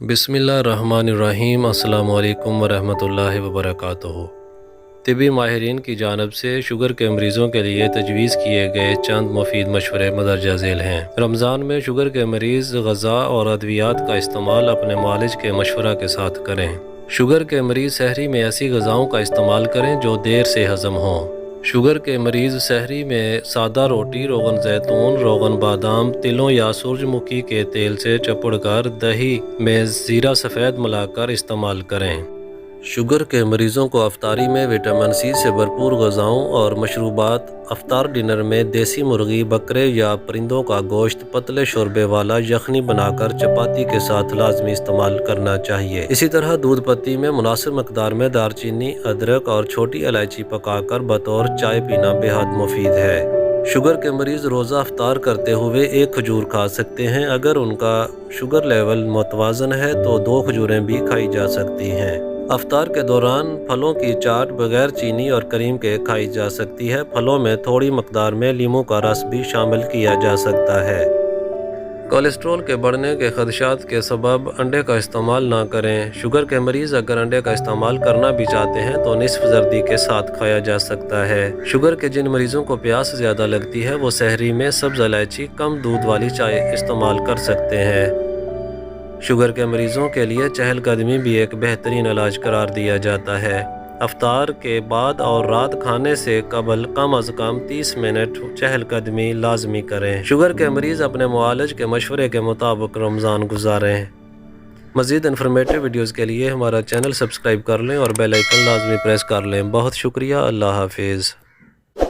बिस्मिल्लाहिर्रहमानिर्रहीम। अस्सलामु अलैकुम वरहमतुल्लाहि वबरकातुहू। तिबी माहिरीन की जानब से शुगर के मरीज़ों के लिए तजवीज़ किए गए चंद मुफीद मशवरे मदरजा झेल हैं। रमज़ान में शुगर के मरीज़ ग़ज़ा और अद्वियात का इस्तेमाल अपने मालिज के मशवरा के साथ करें। शुगर के मरीज़ सहरी में ऐसी ग़ज़ाओं का इस्तेमाल करें जो देर से हज़म हों। शुगर के मरीज़ सहरी में सादा रोटी, रोगन जैतून, रोगन बादाम, तिलों या सूरजमुखी के तेल से चपड़कर दही में ज़ीरा सफ़ेद मिलाकर इस्तेमाल करें। शुगर के मरीज़ों को अफ्तारी में विटामिन सी से भरपूर ग़ज़ाओं और मशरूबात, अफ्तार डिनर में देसी मुर्गी, बकरे या परिंदों का गोश्त पतले शोरबे वाला यखनी बनाकर चपाती के साथ लाजमी इस्तेमाल करना चाहिए। इसी तरह दूध पत्ती में मुनासिब मकदार में दारचीनी, अदरक और छोटी इलायची पकाकर बतौर चाय पीना बेहद मुफीद है। शुगर के मरीज़ रोज़ा अफ्तार करते हुए एक खजूर खा सकते हैं। अगर उनका शुगर लेवल मुतवाज़न है तो 2 खजूरें भी खाई जा सकती हैं। अफ्तार के दौरान फलों की चाट बगैर चीनी और करीम के खाई जा सकती है। फलों में थोड़ी मकदार में लीमू का रस भी शामिल किया जा सकता है। कोलेस्ट्रॉल के बढ़ने के खदशात के सबब अंडे का इस्तेमाल ना करें। शुगर के मरीज़ अगर अंडे का इस्तेमाल करना भी चाहते हैं तो निस्फ जर्दी के साथ खाया जा सकता है। शुगर के जिन मरीज़ों को प्यास ज़्यादा लगती है वो सहरी में सब्ज़ इलायची, कम दूध वाली चाय इस्तेमाल कर सकते हैं। शुगर के मरीज़ों के लिए चहलकदमी भी एक बेहतरीन इलाज करार दिया जाता है। अफ्तार के बाद और रात खाने से कबल कम अज़ कम 30 मिनट चहलकदमी लाजमी करें। शुगर के मरीज़ अपने मुआलिज के मशवरे के मुताबिक रमज़ान गुजारें। मज़ीद इन्फॉर्मेटिव वीडियोज़ के लिए हमारा चैनल सब्सक्राइब कर लें और बेल आइकन लाजमी प्रेस कर लें। बहुत शुक्रिया। अल्लाह हाफिज़।